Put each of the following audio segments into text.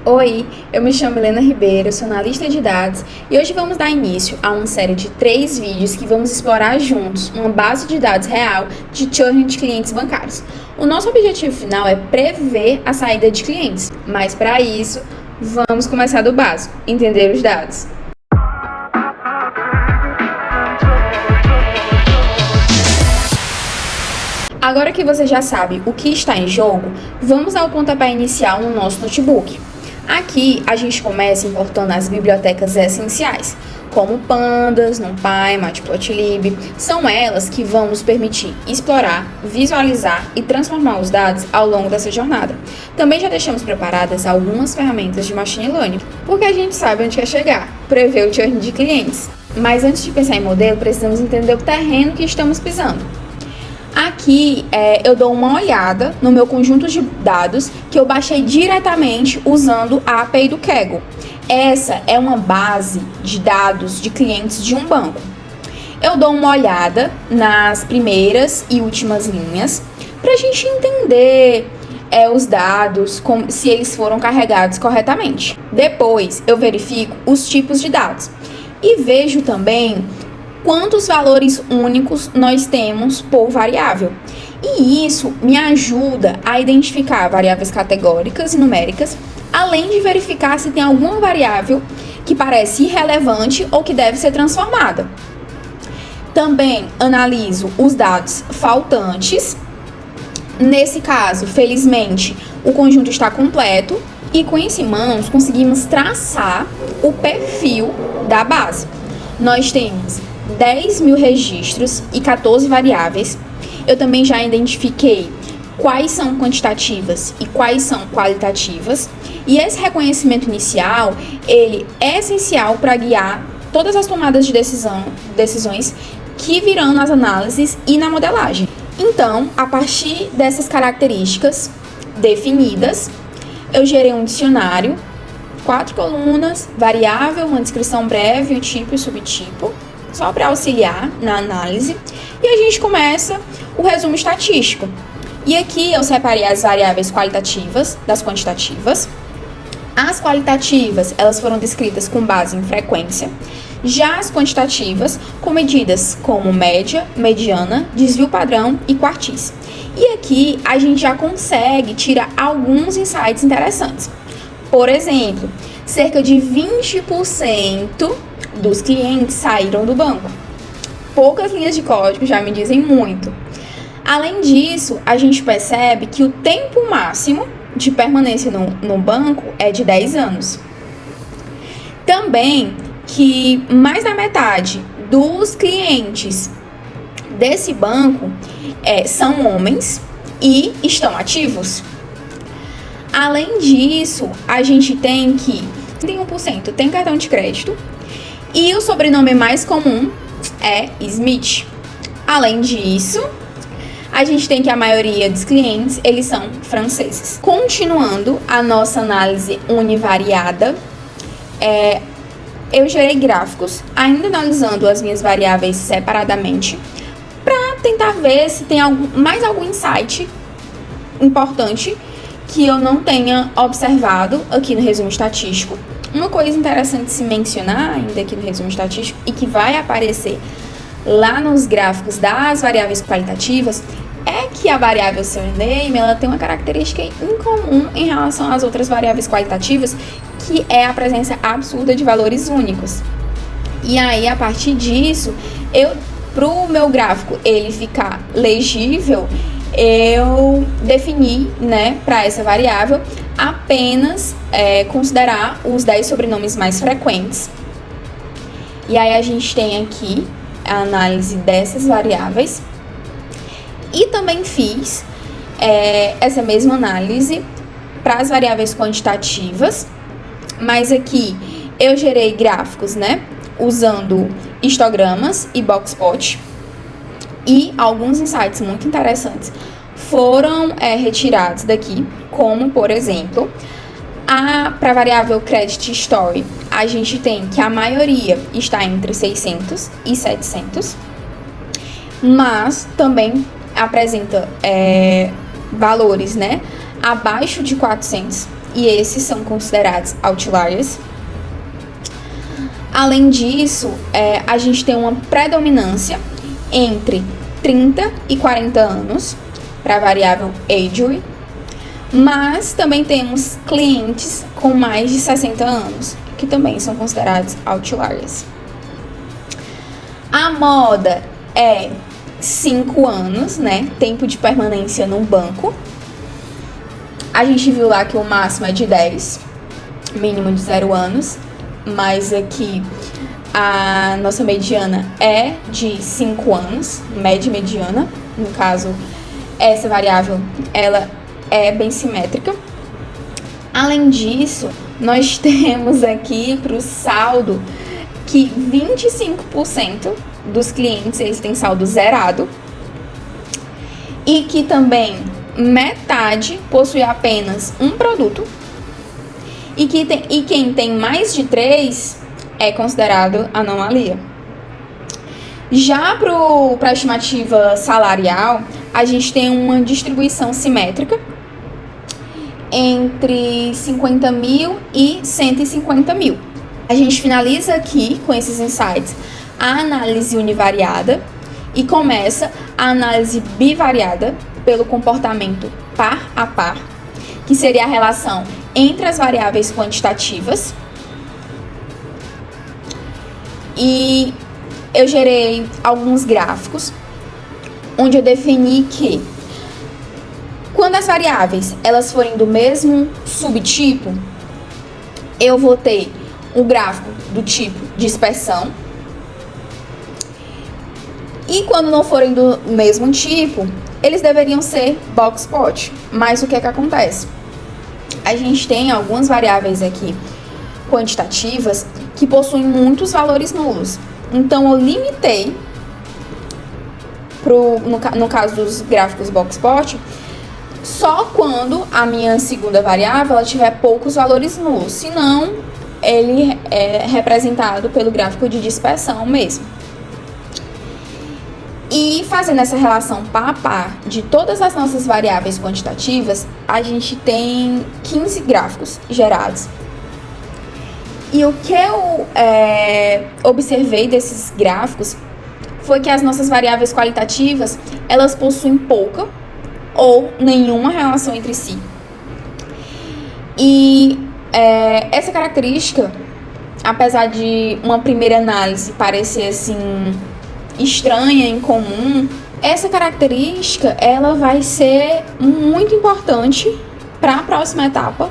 Oi, eu me chamo Helena Ribeiro, sou analista de dados e hoje vamos dar início a uma série de 3 vídeos que vamos explorar juntos uma base de dados real de churn de clientes bancários. O nosso objetivo final é prever a saída de clientes, mas para isso, vamos começar do básico, entender os dados. Agora que você já sabe o que está em jogo, vamos ao pontapé inicial no nosso notebook. Aqui a gente começa importando as bibliotecas essenciais, como Pandas, NumPy, Matplotlib. São elas que vão nos permitir explorar, visualizar e transformar os dados ao longo dessa jornada. Também já deixamos preparadas algumas ferramentas de Machine Learning, porque a gente sabe onde quer chegar, prever o churn de clientes. Mas antes de pensar em modelo, precisamos entender o terreno que estamos pisando. Aqui eu dou uma olhada no meu conjunto de dados que eu baixei diretamente usando a API do Kaggle. Essa é uma base de dados de clientes de um banco. Eu dou uma olhada nas primeiras e últimas linhas para a gente entender os dados, se eles foram carregados corretamente. Depois eu verifico os tipos de dados e vejo também quantos valores únicos nós temos por variável. E isso me ajuda a identificar variáveis categóricas e numéricas, além de verificar se tem alguma variável que parece irrelevante ou que deve ser transformada. Também analiso os dados faltantes. Nesse caso, felizmente, o conjunto está completo e com isso em mãos conseguimos traçar o perfil da base. Nós temos 10.000 registros e 14 variáveis. Eu também já identifiquei quais são quantitativas e quais são qualitativas. E esse reconhecimento inicial, ele é essencial para guiar todas as tomadas de decisões que virão nas análises e na modelagem. Então, a partir dessas características definidas, eu gerei um dicionário, 4 colunas, variável, uma descrição breve, o tipo e o subtipo, só para auxiliar na análise, e a gente começa o resumo estatístico. E aqui eu separei as variáveis qualitativas das quantitativas. As qualitativas, elas foram descritas com base em frequência, já as quantitativas com medidas como média, mediana, desvio padrão e quartis. E aqui a gente já consegue tirar alguns insights interessantes. Por exemplo, cerca de 20% dos clientes saíram do banco. Poucas linhas de código já me dizem muito. Além disso, a gente percebe que o tempo máximo de permanência no banco é de 10 anos. Também que mais da metade dos clientes desse banco são homens e estão ativos. Além disso, a gente tem que 31% tem cartão de crédito e o sobrenome mais comum é Smith. Além disso, a gente tem que a maioria dos clientes, eles são franceses. Continuando a nossa análise univariada, eu gerei gráficos, ainda analisando as minhas variáveis separadamente, para tentar ver se tem mais algum insight importante que eu não tenha observado aqui no resumo estatístico. Uma coisa interessante de se mencionar ainda aqui no resumo estatístico e que vai aparecer lá nos gráficos das variáveis qualitativas é que a variável surname, ela tem uma característica incomum em relação às outras variáveis qualitativas, que é a presença absurda de valores únicos. E aí, a partir disso, para o meu gráfico ele ficar legível, eu defini, para essa variável, apenas considerar os 10 sobrenomes mais frequentes. E aí a gente tem aqui a análise dessas variáveis. E também fiz essa mesma análise para as variáveis quantitativas, mas aqui eu gerei gráficos, usando histogramas e boxplot. E alguns insights muito interessantes foram retirados daqui, como, por exemplo, para a variável Credit Story, a gente tem que a maioria está entre 600 e 700, mas também apresenta valores, abaixo de 400 e esses são considerados outliers. Além disso, a gente tem uma predominância entre 30 e 40 anos para a variável age, mas também temos clientes com mais de 60 anos, que também são considerados outliers. A moda é 5 anos, né? Tempo de permanência no banco. A gente viu lá que o máximo é de 10, mínimo de 0 anos, mas aqui a nossa mediana é de 5 anos, média mediana. No caso, essa variável, ela é bem simétrica. Além disso, nós temos aqui para o saldo que 25% dos clientes eles têm saldo zerado e que também metade possui apenas um produto e quem tem mais de 3 é considerado anomalia. Já para a estimativa salarial, a gente tem uma distribuição simétrica entre 50 mil e 150 mil. A gente finaliza aqui com esses insights a análise univariada e começa a análise bivariada pelo comportamento par a par, que seria a relação entre as variáveis quantitativas. E eu gerei alguns gráficos onde eu defini que quando as variáveis elas forem do mesmo subtipo, eu vou ter um gráfico do tipo dispersão. E quando não forem do mesmo tipo, eles deveriam ser box plot. Mas o que é que acontece? A gente tem algumas variáveis aqui quantitativas que possuem muitos valores nulos. Então eu limitei, no caso dos gráficos box plot, só quando a minha segunda variável ela tiver poucos valores nulos. Senão, ele é representado pelo gráfico de dispersão mesmo. E fazendo essa relação par a par de todas as nossas variáveis quantitativas, a gente tem 15 gráficos gerados. E o que eu observei desses gráficos foi que as nossas variáveis qualitativas, elas possuem pouca ou nenhuma relação entre si. E essa característica, apesar de uma primeira análise parecer assim estranha, incomum, essa característica ela vai ser muito importante para a próxima etapa,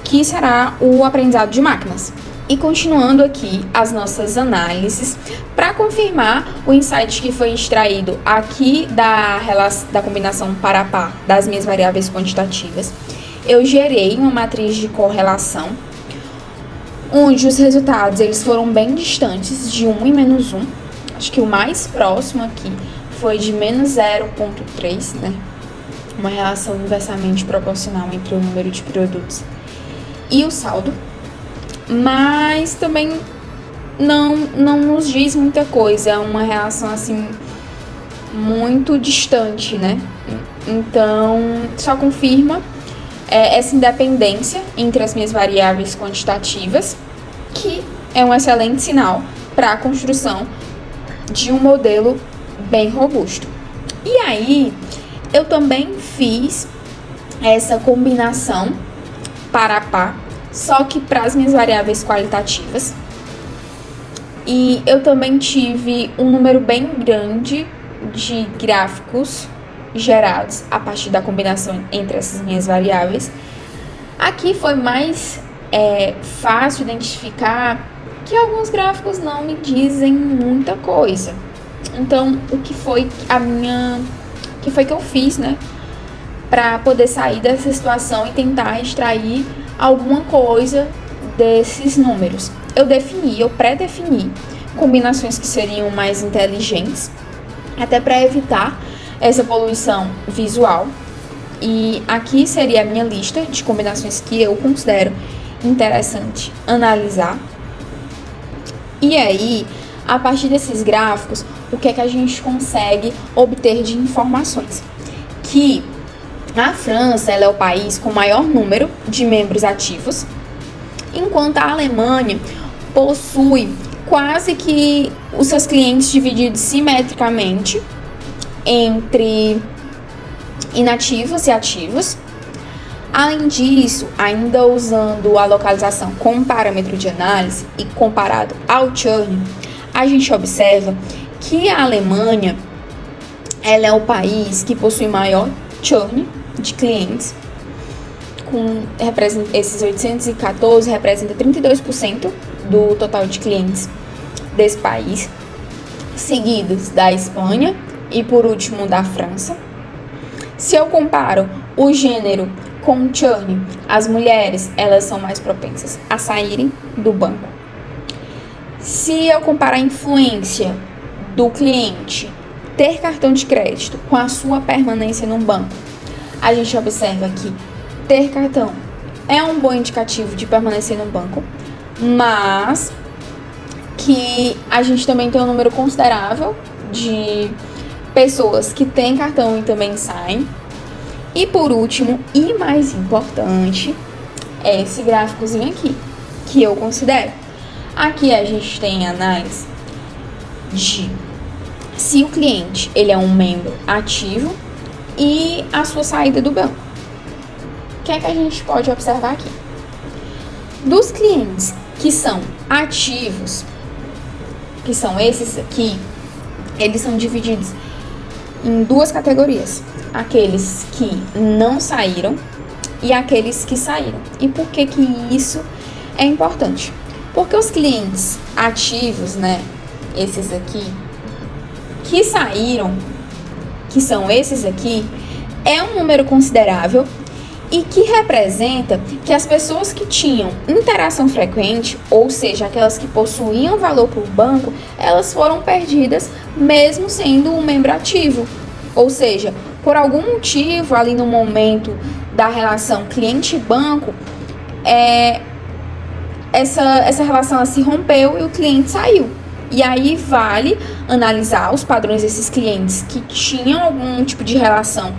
que será o aprendizado de máquinas. E continuando aqui as nossas análises, para confirmar o insight que foi extraído aqui da combinação par a par das minhas variáveis quantitativas, eu gerei uma matriz de correlação, onde os resultados eles foram bem distantes de 1 e menos 1. Acho que o mais próximo aqui foi de menos 0,3, né? Uma relação inversamente proporcional entre o número de produtos e o saldo. Mas também não nos diz muita coisa, é uma relação assim muito distante, né? Então, só confirma essa independência entre as minhas variáveis quantitativas, que é um excelente sinal para a construção de um modelo bem robusto. E aí, eu também fiz essa combinação par a par, só que para as minhas variáveis qualitativas. E eu também tive um número bem grande de gráficos gerados a partir da combinação entre essas minhas variáveis. Aqui foi mais fácil identificar que alguns gráficos não me dizem muita coisa. Então, o que foi que eu fiz, né, para poder sair dessa situação e tentar extrair alguma coisa desses números? Eu pré-defini combinações que seriam mais inteligentes, até para evitar essa poluição visual. E aqui seria a minha lista de combinações que eu considero interessante analisar. E aí, a partir desses gráficos, o que é que a gente consegue obter de informações? Que A França, ela é o país com o maior número de membros ativos, enquanto a Alemanha possui quase que os seus clientes divididos simetricamente entre inativos e ativos. Além disso, ainda usando a localização como parâmetro de análise e comparado ao churn, a gente observa que a Alemanha, ela é o país que possui maior churn de clientes, esses 814 representa 32% do total de clientes desse país, seguidos da Espanha e por último da França. Se eu comparo o gênero com o churn, as mulheres, elas são mais propensas a saírem do banco. Se eu comparar a influência do cliente ter cartão de crédito com a sua permanência no banco, a gente observa que ter cartão é um bom indicativo de permanecer no banco, mas que a gente também tem um número considerável de pessoas que têm cartão e também saem. E por último, e mais importante, é esse gráficozinho aqui, que eu considero. Aqui a gente tem análise de se o cliente ele é um membro ativo e a sua saída do banco. O que é que a gente pode observar aqui? Dos clientes que são ativos, que são esses aqui, eles são divididos em duas categorias: aqueles que não saíram e aqueles que saíram. E por que que isso é importante? Porque os clientes ativos, né, esses aqui, que saíram, que são esses aqui, é um número considerável e que representa que as pessoas que tinham interação frequente, ou seja, aquelas que possuíam valor por banco, elas foram perdidas mesmo sendo um membro ativo. Ou seja, por algum motivo ali no momento da relação cliente-banco, essa relação ela se rompeu e o cliente saiu. E aí vale analisar os padrões desses clientes que tinham algum tipo de relação,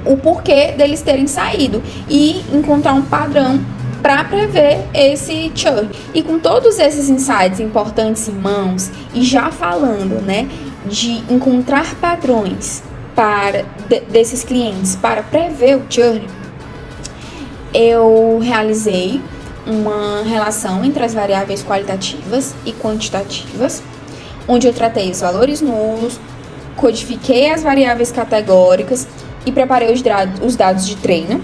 o porquê deles terem saído e encontrar um padrão para prever esse churn. E com todos esses insights importantes em mãos e já falando, né, de encontrar padrões desses clientes para prever o churn, eu realizei uma relação entre as variáveis qualitativas e quantitativas, onde eu tratei os valores nulos, codifiquei as variáveis categóricas e preparei os dados de treino.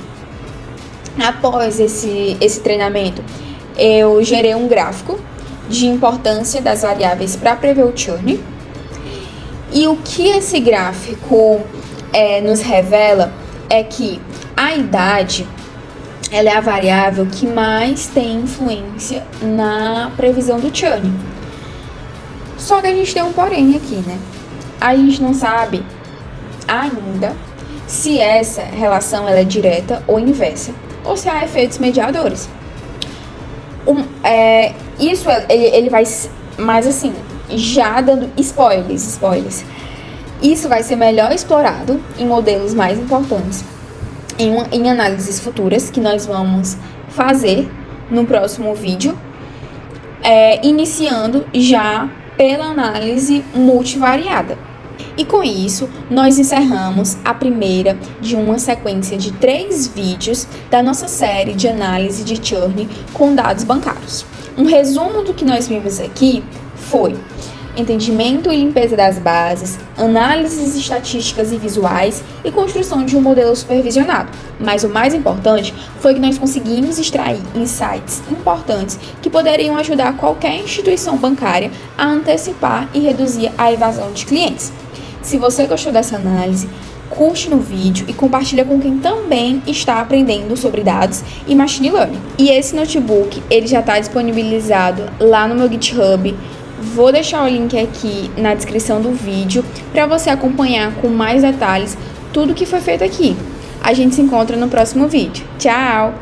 Após esse treinamento, eu gerei um gráfico de importância das variáveis para prever o churn. E o que esse gráfico nos revela é que a idade ela é a variável que mais tem influência na previsão do churn. Só que a gente tem um porém aqui, né? A gente não sabe ainda se essa relação ela é direta ou inversa, ou se há efeitos mediadores. Ele vai, mais assim, já dando spoilers. Isso vai ser melhor explorado em modelos mais importantes, em análises futuras que nós vamos fazer no próximo vídeo, iniciando já pela análise multivariada. E com isso, nós encerramos a primeira de uma sequência de 3 vídeos da nossa série de análise de churn com dados bancários. Um resumo do que nós vimos aqui foi entendimento e limpeza das bases, análises estatísticas e visuais e construção de um modelo supervisionado. Mas o mais importante foi que nós conseguimos extrair insights importantes que poderiam ajudar qualquer instituição bancária a antecipar e reduzir a evasão de clientes. Se você gostou dessa análise, curte no vídeo e compartilha com quem também está aprendendo sobre dados e machine learning. E esse notebook, ele já está disponibilizado lá no meu GitHub. Vou deixar o link aqui na descrição do vídeo para você acompanhar com mais detalhes tudo que foi feito aqui. A gente se encontra no próximo vídeo. Tchau!